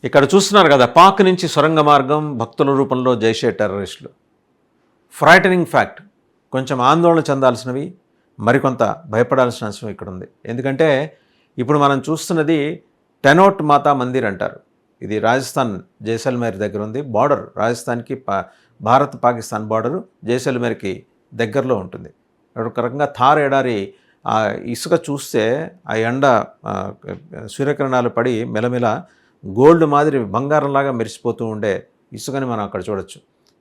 ఇక్కడ చూస్తున్నారు కదా, పాక్ నుంచి సొరంగ మార్గం, భక్తుల రూపంలో జైషే టెర్రరిస్టులు. Frightening fact. కొంచెం ఆందోళన చెందాల్సినవి, మరికొంత భయపడాల్సిన అంశం ఇక్కడ ఉంది. ఎందుకంటే ఇప్పుడు మనం చూస్తున్నది టెనోట్ మాతా మందిర్ అంటారు. ఇది రాజస్థాన్ జైసల్మేర్ దగ్గర ఉంది. బార్డర్ రాజస్థాన్కి భారత్ పాకిస్తాన్ బార్డరు జైసల్మేర్కి దగ్గరలో ఉంటుంది. ఒక రకంగా థార్ ఎడారి ఆ ఇసుక చూస్తే ఆ ఎండ సూర్యకిరణాలు పడి మెలమెల గోల్డ్ మాదిరి బంగారంలాగా మెరిసిపోతూ ఉండే ఇసుకని మనం అక్కడ చూడొచ్చు.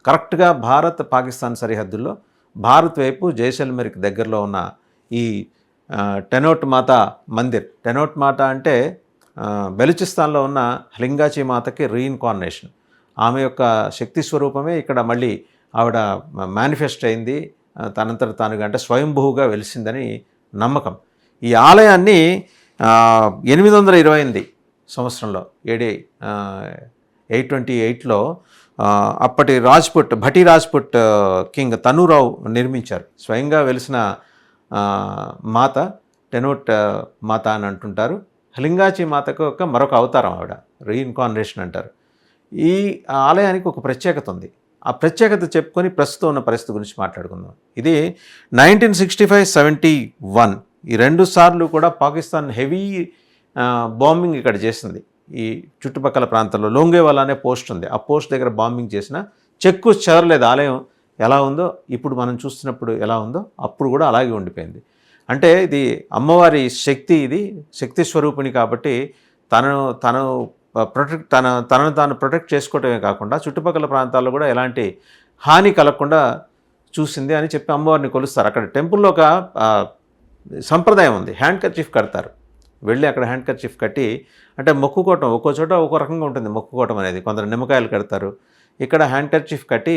కరెక్ట్గా భారత్ పాకిస్తాన్ సరిహద్దుల్లో భారత్ వైపు జైసల్మేర్కి దగ్గరలో ఉన్న ఈ టెనోట్ మాతా మందిర్. టెనోట్ మాతా అంటే బెలుచిస్తాన్లో ఉన్న లింగాచి మాతకి రీఇన్కార్నేషన్. ఆమె యొక్క శక్తి స్వరూపమే ఇక్కడ మళ్ళీ ఆవిడ మేనిఫెస్ట్ అయింది, తనంతట తానుగా అంటే స్వయంభూగా వెలిసిందని నమ్మకం. ఈ ఆలయాన్ని 828 సంవత్సరంలో AD 828లో అప్పటి భటి రాజ్పుట్ కింగ్ తనూరావు నిర్మించారు. స్వయంగా వెలిసిన మాత టెనోట్ మాత అని అంటుంటారు. లింగాచి మాతకు మరొక అవతారం, ఆవిడ రీఇన్కార్నేషన్ అంటారు. ఈ ఆలయానికి ఒక ప్రత్యేకత ఉంది. ఆ ప్రత్యేకత చెప్పుకొని ప్రస్తుతం ఉన్న పరిస్థితి గురించి మాట్లాడుకుందాం. ఇది 1965-71 ఈ 2 సార్లు కూడా పాకిస్తాన్ హెవీ బాంబింగ్ ఇక్కడ చేసింది. ఈ చుట్టుపక్కల ప్రాంతాల్లో లోంగేవాలా అనే పోస్ట్ ఉంది. ఆ పోస్ట్ దగ్గర బాంబింగ్ చేసిన చెక్కు చెదరలేదు. ఆలయం ఎలా ఉందో ఇప్పుడు మనం చూస్తున్నప్పుడు ఎలా ఉందో అప్పుడు కూడా అలాగే ఉండిపోయింది. అంటే ఇది అమ్మవారి శక్తి, ఇది శక్తి స్వరూపిణి కాబట్టి తనను తాను ప్రొటెక్ట్ చేసుకోవటమే కాకుండా చుట్టుపక్కల ప్రాంతాల్లో కూడా ఎలాంటి హాని కలగకుండా చూసింది అని చెప్పి అమ్మవారిని కొలుస్తారు. అక్కడ టెంపుల్లో ఒక సంప్రదాయం ఉంది. హ్యాండ్ కర్చీఫ్ కడతారు. వెళ్ళి అక్కడ హ్యాండ్ కర్చీఫ్ కట్టి అంటే మొక్కుకోవటం, ఒక్కో చోట ఒక్కో రకంగా ఉంటుంది మొక్కుకోవటం అనేది. కొందరు నిమ్మకాయలు కడతారు. ఇక్కడ హ్యాండ్ కర్చీఫ్ కట్టి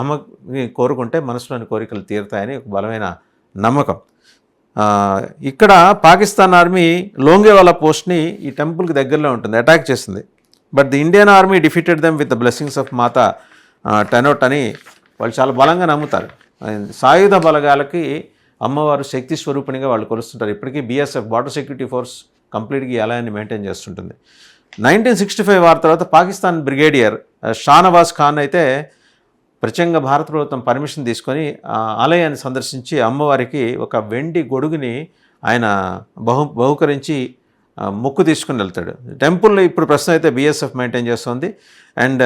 అమ్మని కోరుకుంటే మనసులోని కోరికలు తీరుతాయని ఒక బలమైన నమ్మకం. ఇక్కడ పాకిస్తాన్ ఆర్మీ లోంగేవాలా పోస్ట్ని ఈ టెంపుల్కి దగ్గరలో ఉంటుంది, అటాక్ చేసింది. But the Indian army defeated them with the blessings of Mata Tanot అని వాళ్ళు చాలా బలంగా నమ్ముతారు. సాయుధ బలగాలకి అమ్మవారు శక్తి స్వరూపిణిగా వాళ్ళు కొలుస్తుంటారు. ఇప్పటికీ BSF బార్డర్ సెక్యూరిటీ ఫోర్స్ కంప్లీట్గా ఈ ఆలయాన్ని మెయింటైన్ చేస్తుంటుంది. 1965 వార్ తర్వాత పాకిస్తాన్ బ్రిగేడియర్ షానవాజ్ ఖాన్ అయితే ప్రత్యేకంగా భారత ప్రభుత్వం పర్మిషన్ తీసుకొని ఆలయాన్ని సందర్శించి అమ్మవారికి ఒక వెండి గొడుగుని ఆయన బహుకరించి మొక్కు తీసుకుని వెళ్తాడు. టెంపుల్లో ఇప్పుడు ప్రస్తుతం అయితే BSF మెయింటైన్ చేస్తుంది. అండ్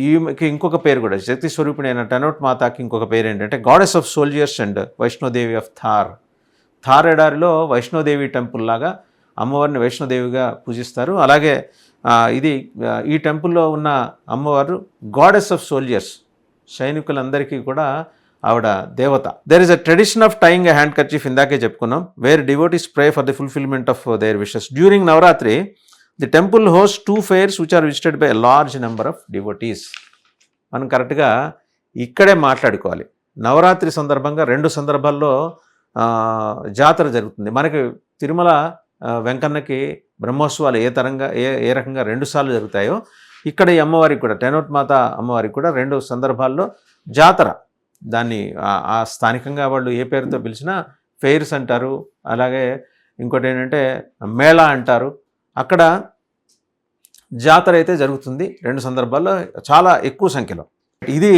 ఈమెకి ఇంకొక పేరు కూడా, శక్తి స్వరూపిణి అయిన టెనోట్ మాతాకి ఇంకొక పేరు ఏంటంటే goddess of soldiers and Vaishno Devi of Thar ఎడారిలో వైష్ణోదేవి టెంపుల్ లాగా అమ్మవారిని వైష్ణోదేవిగా పూజిస్తారు. అలాగే ఈ టెంపుల్లో ఉన్న అమ్మవారు గాడెస్ ఆఫ్ సోల్జర్స్, సైనికులందరికీ కూడా ఆవిడ దేవత. There is a tradition of tying a handkerchief, ఇందాకే చెప్పుకున్నాం, where devotees pray for the fulfillment of their wishes. During Navratri the temple host 2 fairs which are visited by a large number of devotees. మనం కరెక్ట్గా ఇక్కడే మాట్లాడుకోవాలి. నవరాత్రి సందర్భంగా 2 సందర్భాల్లో జాతర జరుగుతుంది. మనకి తిరుమల వెంకన్నకి బ్రహ్మోత్సవాలు ఏ రకంగా 2 సార్లు జరుగుతాయో ఇక్కడ ఈ అమ్మవారికి కూడా, టెనోట్ మాత అమ్మవారికి కూడా 2 సందర్భాల్లో జాతర. దాన్ని ఆ స్థానికంగా వాళ్ళు ఏ పేరుతో పిలిచినా ఫెయిర్స్ అంటారు. అలాగే ఇంకోటి ఏంటంటే మేళా అంటారు. అక్కడ జాతర అయితే జరుగుతుంది 2 సందర్భాల్లో, చాలా ఎక్కువ సంఖ్యలో. ఇది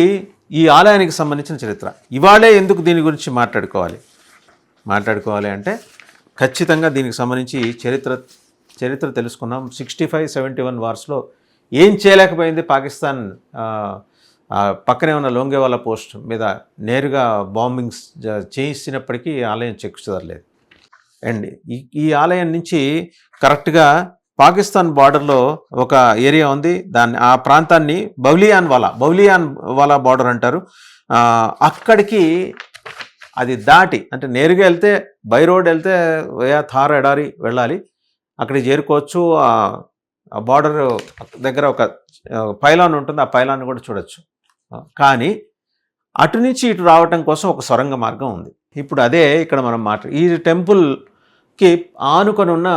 ఈ ఆలయానికి సంబంధించిన చరిత్ర. ఇవాళే ఎందుకు దీని గురించి మాట్లాడుకోవాలి అంటే ఖచ్చితంగా దీనికి సంబంధించి చరిత్ర తెలుసుకున్నాం. 65-71 వార్స్లో ఏం చేయలేకపోయింది పాకిస్తాన్. పక్కనే ఉన్న లోంగేవాలా పోస్ట్ మీద నేరుగా బాంబింగ్స్ చేయించినప్పటికీ ఆలయం చెక్కుచెదరలేదు. అండ్ ఈ ఆలయం నుంచి కరెక్ట్గా పాకిస్తాన్ బార్డర్లో ఒక ఏరియా ఉంది. ఆ ప్రాంతాన్ని బౌలియాన్ వాలా బార్డర్ అంటారు. అక్కడికి అది దాటి, అంటే నేరుగా వెళ్తే బై రోడ్ వెళ్తే థార్ ఎడారి వెళ్ళాలి, అక్కడికి చేరుకోవచ్చు. ఆ బార్డర్ దగ్గర ఒక పైలాన్ ఉంటుంది, ఆ పైలాన్ కూడా చూడొచ్చు. కానీ అటు నుంచి ఇటు రావటం కోసం ఒక సొరంగ మార్గం ఉంది. ఇప్పుడు అదే ఇక్కడ మనం ఈ టెంపుల్కి ఆనుకొని ఉన్న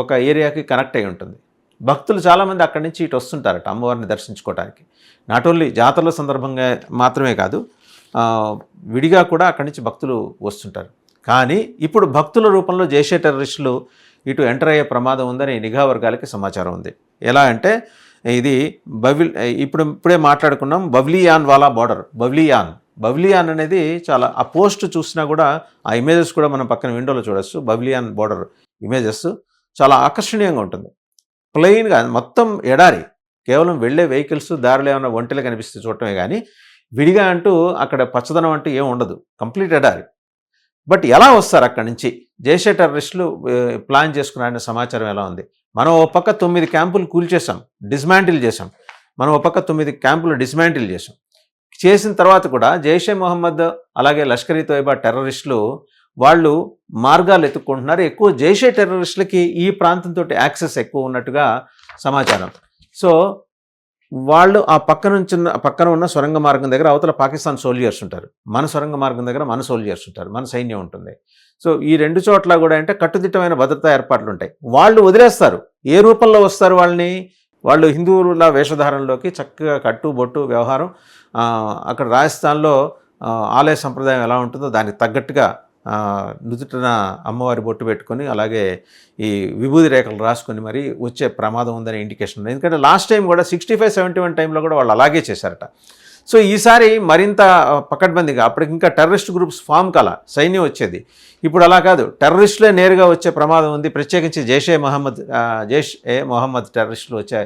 ఒక ఏరియాకి కనెక్ట్ అయి ఉంటుంది. భక్తులు చాలామంది అక్కడి నుంచి ఇటు వస్తుంటారట అమ్మవారిని దర్శించుకోవడానికి. నాట్ ఓన్లీ జాతరల సందర్భంగా మాత్రమే కాదు, విడిగా కూడా అక్కడి నుంచి భక్తులు వస్తుంటారు. కానీ ఇప్పుడు భక్తుల రూపంలో జైషే టెర్రరిస్టులు ఇటు ఎంటర్ అయ్యే ప్రమాదం ఉందని నిఘా వర్గాలకి సమాచారం ఉంది. ఎలా అంటే ఇది ఇప్పుడే మాట్లాడుకున్నాం బవ్లియాన్ వాలా బార్డర్. బవ్లియాన్ అనేది చాలా ఆ పోస్ట్ చూసినా కూడా ఆ ఇమేజెస్ కూడా మనం పక్కన విండోలో చూడొచ్చు. బవ్లియాన్ బార్డర్ ఇమేజెస్ చాలా ఆకర్షణీయంగా ఉంటుంది. ప్లెయిన్గా మొత్తం ఎడారి, కేవలం వెళ్ళే వెహికల్స్ దారిలో ఏమైనా ఒంటెలు కనిపిస్తే చూడటమే కానీ విడిగా అంటూ అక్కడ పచ్చదనం అంటూ ఏం ఉండదు, కంప్లీట్ ఎడారి. బట్ ఎలా వస్తారు అక్కడి నుంచి? జైషే టెర్రరిస్టులు ప్లాన్ చేసుకున్నారనే సమాచారం ఎలా ఉంది? మనం ఓ పక్క 9 క్యాంపులు కూల్చేసాం, డిస్మాంటిల్ చేసాం. మనం ఓ పక్క 9 క్యాంపులు డిస్మాంటిల్ చేసాం. చేసిన తర్వాత కూడా జైషే మొహమ్మద్ అలాగే లష్కర్ ఈ తోయిబా టెర్రరిస్టులు వాళ్ళు మార్గాలు ఎత్తుక్కుంటున్నారు. ఎక్కువ జైషే టెర్రరిస్టులకి ఈ ప్రాంతంతో యాక్సెస్ ఎక్కువ ఉన్నట్టుగా సమాచారం. సో వాళ్ళు ఆ పక్కన ఉన్న సొరంగ మార్గం దగ్గర అవతల పాకిస్తాన్ సోల్జర్స్ ఉంటారు, మన సొరంగ మార్గం దగ్గర మన సోల్జర్స్ ఉంటారు, మన సైన్యం ఉంటుంది. సో ఈ 2 చోట్ల కూడా అంటే కట్టుదిట్టమైన భద్రతా ఏర్పాట్లు ఉంటాయి. వాళ్ళు వదిలేస్తారు. ఏ రూపంలో వస్తారు వాళ్ళని? వాళ్ళు హిందువుల వేషధారణలోకి చక్కగా కట్టు బొట్టు వ్యవహారం. అక్కడ రాజస్థాన్లో ఆలయ సంప్రదాయం ఎలా ఉంటుందో దానికి తగ్గట్టుగా నుదుటిన అమ్మవారి బొట్టు పెట్టుకొని అలాగే ఈ విభూది రేఖలు రాసుకొని మరి వచ్చే ప్రమాదం ఉందనే ఇండికేషన్ ఉంది. ఎందుకంటే లాస్ట్ టైం కూడా 65-71 టైంలో కూడా వాళ్ళు అలాగే చేశారట. సో ఈసారి మరింత పకడ్బందీగా, అప్పటికి ఇంకా టెర్రరిస్ట్ గ్రూప్స్ ఫామ్ కాల, సైన్యం వచ్చేది. ఇప్పుడు అలా కాదు, టెర్రరిస్టులే నేరుగా వచ్చే ప్రమాదం ఉంది. ప్రత్యేకించి జైష్ ఏ మొహమ్మద్ టెర్రరిస్టులు వచ్చే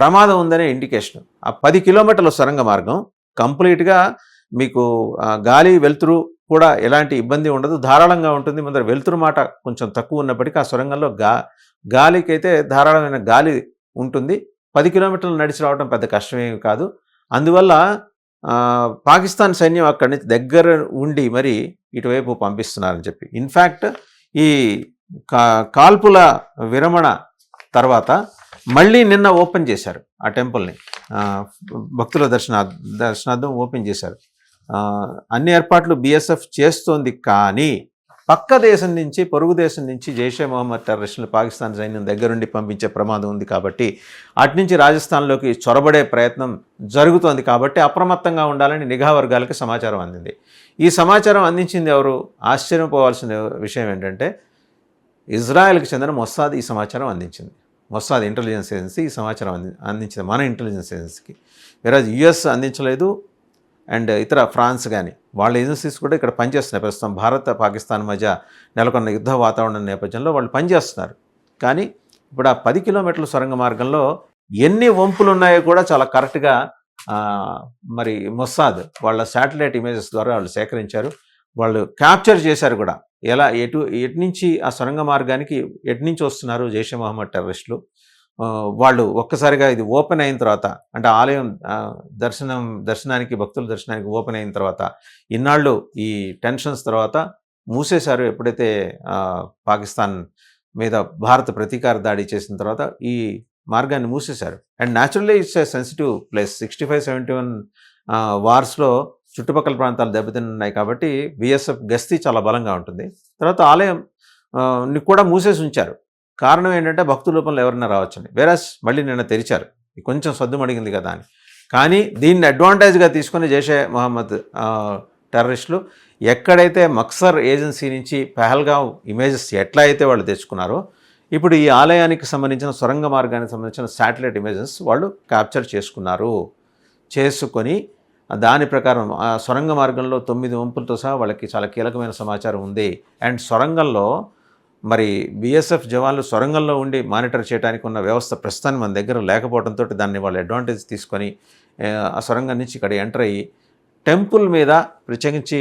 ప్రమాదం ఉందనే ఇండికేషన్. ఆ 10 కిలోమీటర్ల సొరంగ మార్గం కంప్లీట్గా మీకు గాలి వెలుతురు కూడా ఎలాంటి ఇబ్బంది ఉండదు, ధారాళంగా ఉంటుంది. ముందర వెలుతురు మాట కొంచెం తక్కువ ఉన్నప్పటికీ ఆ సొరంగంలో గాలికైతే ధారాళమైన గాలి ఉంటుంది. 10 కిలోమీటర్లు నడిచి రావడం పెద్ద కష్టమేమి కాదు. అందువల్ల పాకిస్తాన్ సైన్యం అక్కడి నుంచి దగ్గర ఉండి మరి ఇటువైపు పంపిస్తున్నారని చెప్పి, ఇన్ఫ్యాక్ట్ ఈ కాల్పుల విరమణ తర్వాత మళ్ళీ నిన్న ఓపెన్ చేశారు ఆ టెంపుల్ని, భక్తుల దర్శనార్థం ఓపెన్ చేశారు. అన్ని ఏర్పాట్లు బిఎస్ఎఫ్ చేస్తోంది. కానీ పక్క దేశం నుంచి, పొరుగు దేశం నుంచి జైషే మొహమ్మద్ టెర్రరిస్టులు పాకిస్తాన్ సైన్యం దగ్గరుండి పంపించే ప్రమాదం ఉంది కాబట్టి అటు నుంచి రాజస్థాన్లోకి చొరబడే ప్రయత్నం జరుగుతోంది. కాబట్టి అప్రమత్తంగా ఉండాలని నిఘా వర్గాలకు సమాచారం అందింది. ఈ సమాచారం అందించింది ఎవరు? ఆశ్చర్యపోవాల్సిన విషయం ఏంటంటే ఇజ్రాయెల్కి చెందిన మొస్సాద్ ఈ సమాచారం అందించింది. మొస్సాద్ ఇంటెలిజెన్స్ ఏజెన్సీ ఈ సమాచారం అందించింది మన ఇంటెలిజెన్స్ ఏజెన్సీకి. వేరే యుఎస్ అందించలేదు, అండ్ ఇతర ఫ్రాన్స్ కానీ వాళ్ళ ఏజెన్సీస్ కూడా ఇక్కడ పనిచేస్తున్నాయి. ప్రస్తుతం భారత్ పాకిస్తాన్ మధ్య నెలకొన్న యుద్ధ వాతావరణం నేపథ్యంలో వాళ్ళు పనిచేస్తున్నారు. కానీ ఇప్పుడు ఆ 10 కిలోమీటర్ల సొరంగ మార్గంలో ఎన్ని వంపులు ఉన్నాయో కూడా చాలా కరెక్ట్గా మరి మొస్సాద్ వాళ్ళ శాటిలైట్ ఇమేజెస్ ద్వారా వాళ్ళు సేకరించారు, వాళ్ళు క్యాప్చర్ చేశారు కూడా. ఎటు నుంచి ఆ సొరంగ మార్గానికి ఎటు నుంచి వస్తున్నారు జైషే మొహమ్మద్ టెర్రరిస్టులు. వాళ్ళు ఒక్కసారిగా ఇది ఓపెన్ అయిన తర్వాత, అంటే ఆలయం దర్శనానికి భక్తుల దర్శనానికి ఓపెన్ అయిన తర్వాత ఇన్నాళ్ళు ఈ టెన్షన్స్ తర్వాత మూసేశారు. ఎప్పుడైతే పాకిస్తాన్ మీద భారత్ ప్రతీకార దాడి చేసిన తర్వాత ఈ మార్గాన్ని మూసేశారు. And naturally it's a sensitive place. 65-71 వార్స్లో చుట్టుపక్కల ప్రాంతాలు దెబ్బతిన్నాయి కాబట్టి బిఎస్ఎఫ్ గస్తీ చాలా బలంగా ఉంటుంది. తర్వాత ఆలయం కూడా మూసేసి ఉంచారు. కారణం ఏంటంటే భక్తుల రూపంలో ఎవరైనా రావచ్చని. వేరస్ మళ్ళీ నిన్న తెరిచారు, కొంచెం సద్దుమడిగింది కదా అని. కానీ దీన్ని అడ్వాంటేజ్గా తీసుకుని జైషే మొహమ్మద్ టెర్రరిస్టులు ఎక్కడైతే మక్సర్ ఏజెన్సీ నుంచి పెహల్గాం ఇమేజెస్ ఎట్లా అయితే వాళ్ళు తెచ్చుకున్నారో, ఇప్పుడు ఈ ఆలయానికి సంబంధించిన సొరంగ మార్గానికి సంబంధించిన శాటిలైట్ ఇమేజెస్ వాళ్ళు క్యాప్చర్ చేసుకొని దాని ప్రకారం ఆ సొరంగ మార్గంలో 9 వంపులతో సహా వాళ్ళకి చాలా కీలకమైన సమాచారం ఉంది. అండ్ సొరంగంలో మరి బిఎస్ఎఫ్ జవాన్లు సొరంగంలో ఉండి మానిటర్ చేయడానికి ఉన్న వ్యవస్థ ప్రస్తుతానికి మన దగ్గర లేకపోవడంతో దాన్ని వాళ్ళు అడ్వాంటేజ్ తీసుకొని ఆ సొరంగం నుంచి ఇక్కడ ఎంటర్ అయ్యి టెంపుల్ మీద, ప్రత్యేకించి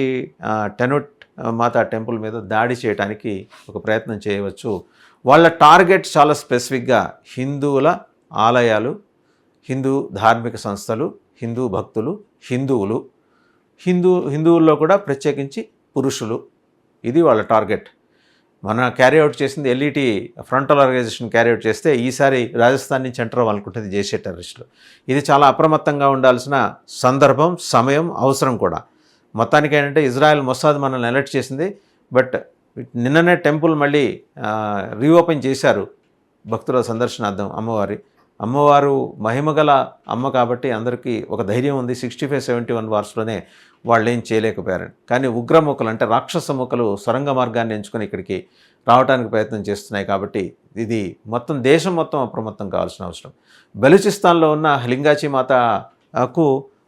టెనోట్ మాతా టెంపుల్ మీద దాడి చేయడానికి ఒక ప్రయత్నం చేయవచ్చు. వాళ్ళ టార్గెట్ చాలా స్పెసిఫిక్గా హిందువుల ఆలయాలు, హిందూ ధార్మిక సంస్థలు, హిందూ భక్తులు, హిందువుల్లో కూడా ప్రత్యేకించి పురుషులు. ఇది వాళ్ళ టార్గెట్. మన క్యారీఅవుట్ చేసింది ఎల్ఈటి ఫ్రంటల్ ఆర్గనైజేషన్ క్యారీఅవుట్ చేస్తే ఈసారి రాజస్థాన్ నుంచి ఎంటర్ అవ్వాలనుకుంటుంది జైషే టెర్రరిస్టులు. ఇది చాలా అప్రమత్తంగా ఉండాల్సిన సందర్భం, సమయం, అవసరం కూడా. మొత్తానికి ఏంటంటే ఇజ్రాయెల్ మొస్సాద్ మనల్ని అలర్ట్ చేసింది. బట్ నిన్ననే టెంపుల్ మళ్ళీ రీఓపెన్ చేశారు భక్తుల సందర్శనార్థం. అమ్మవారు మహిమగల అమ్మ కాబట్టి అందరికీ ఒక ధైర్యం ఉంది. 65-71 వార్స్లోనే వాళ్ళు ఏం చేయలేకపోయారు. కానీ ఉగ్రమూకలు అంటే రాక్షస మూకలు సొరంగ మార్గాన్ని ఎంచుకొని ఇక్కడికి రావడానికి ప్రయత్నం చేస్తున్నాయి. కాబట్టి ఇది మొత్తం దేశం మొత్తం అప్రమత్తం కావాల్సిన అవసరం. బలూచిస్తాన్లో ఉన్న లింగాచి మాతకు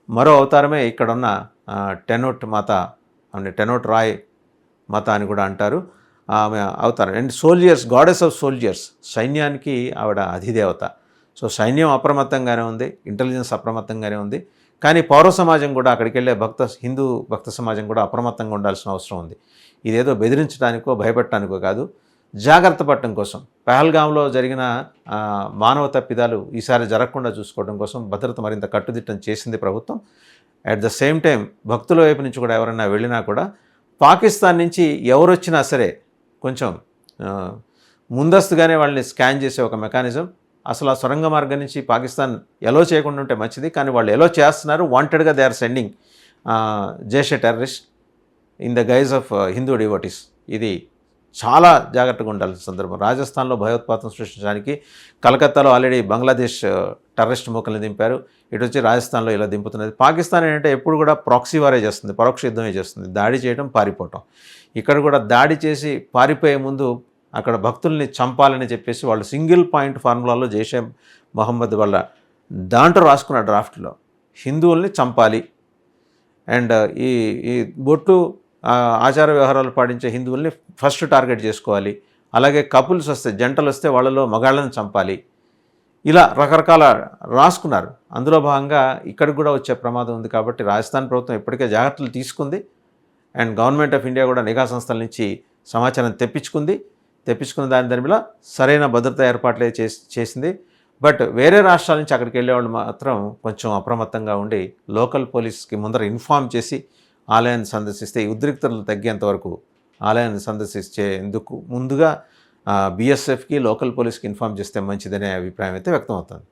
మరో అవతారమే ఇక్కడున్న టెనోట్ మాత, ఆమె టెనోట్ రాయ్ మాత అని కూడా అంటారు. ఆమె అవతారం and soldiers, goddess of soldiers, సైన్యానికి ఆవిడ అధిదేవత. సో సైన్యం అప్రమత్తంగానే ఉంది, ఇంటెలిజెన్స్ అప్రమత్తంగానే ఉంది. కానీ పౌర సమాజం కూడా, అక్కడికి వెళ్ళే హిందూ భక్త సమాజం కూడా అప్రమత్తంగా ఉండాల్సిన అవసరం ఉంది. ఇదేదో బెదిరించడానికో భయపెట్టడానికో కాదు, జాగ్రత్త పడటం కోసం. పహల్గాంలో జరిగిన మానవ తప్పిదాలు ఈసారి జరగకుండా చూసుకోవడం కోసం భద్రత మరింత కట్టుదిట్టం చేసింది ప్రభుత్వం. అట్ ద సేమ్ టైం భక్తుల వైపు నుంచి కూడా ఎవరైనా వెళ్ళినా కూడా పాకిస్తాన్ నుంచి ఎవరొచ్చినా సరే కొంచెం ముందస్తుగానే వాళ్ళని స్కాన్ చేసే ఒక మెకానిజం. అసలు ఆ సొరంగ మార్గం నుంచి పాకిస్తాన్ ఎలో చేయకుండా ఉంటే మంచిది, కానీ వాళ్ళు ఎలో చేస్తున్నారు. వాంటెడ్గా they are sending Jaishe terrorist in the guise of Hindu devotees. ఇది చాలా జాగ్రత్తగా ఉండాల్సిన సందర్భం. రాజస్థాన్లో భయోత్పాతం సృష్టించడానికి కలకత్తాలో ఆల్రెడీ బంగ్లాదేశ్ టెర్రరిస్ట్ మూకల్ని దింపారు. ఇటు వచ్చి రాజస్థాన్లో ఇలా దింపుతున్నది. పాకిస్తాన్ ఏంటంటే ఎప్పుడు కూడా ప్రాక్సీ వారే చేస్తుంది, పరోక్ష యుద్ధమే చేస్తుంది, దాడి చేయడం, పారిపోవటం. ఇక్కడ కూడా దాడి చేసి పారిపోయే ముందు అక్కడ భక్తుల్ని చంపాలని చెప్పేసి వాళ్ళు సింగిల్ పాయింట్ ఫార్ములాలో జైషే మొహమ్మద్ వల్ల దాంట్లో రాసుకున్న డ్రాఫ్ట్లో హిందువుల్ని చంపాలి అండ్ ఈ బొట్టు ఆచార వ్యవహారాలు పాటించే హిందువుల్ని ఫస్ట్ టార్గెట్ చేసుకోవాలి. అలాగే కపుల్స్ వస్తే, జంటలు వస్తే వాళ్ళలో మగాళ్ళని చంపాలి. ఇలా రకరకాల రాసుకున్నారు. అందులో భాగంగా ఇక్కడికి కూడా వచ్చే ప్రమాదం ఉంది. కాబట్టి రాజస్థాన్ ప్రభుత్వం ఇప్పటికే జాగ్రత్తలు తీసుకుంది అండ్ గవర్నమెంట్ ఆఫ్ ఇండియా కూడా నిఘా సంస్థల నుంచి సమాచారం తెప్పించుకున్న దాని మీద సరైన భద్రతా ఏర్పాట్లే చేసింది. బట్ వేరే రాష్ట్రాల నుంచి అక్కడికి వెళ్ళేవాళ్ళు మాత్రం కొంచెం అప్రమత్తంగా ఉండి లోకల్ పోలీస్కి ముందర ఇన్ఫామ్ చేసి ఆలయాన్ని సందర్శిస్తే ఈ ఉద్రిక్తతలు తగ్గేంత వరకు ఆలయాన్ని సందర్శించేందుకు ముందుగా బీఎస్ఎఫ్కి, లోకల్ పోలీస్కి ఇన్ఫామ్ చేస్తే మంచిదనే అభిప్రాయం అయితే వ్యక్తం అవుతుంది.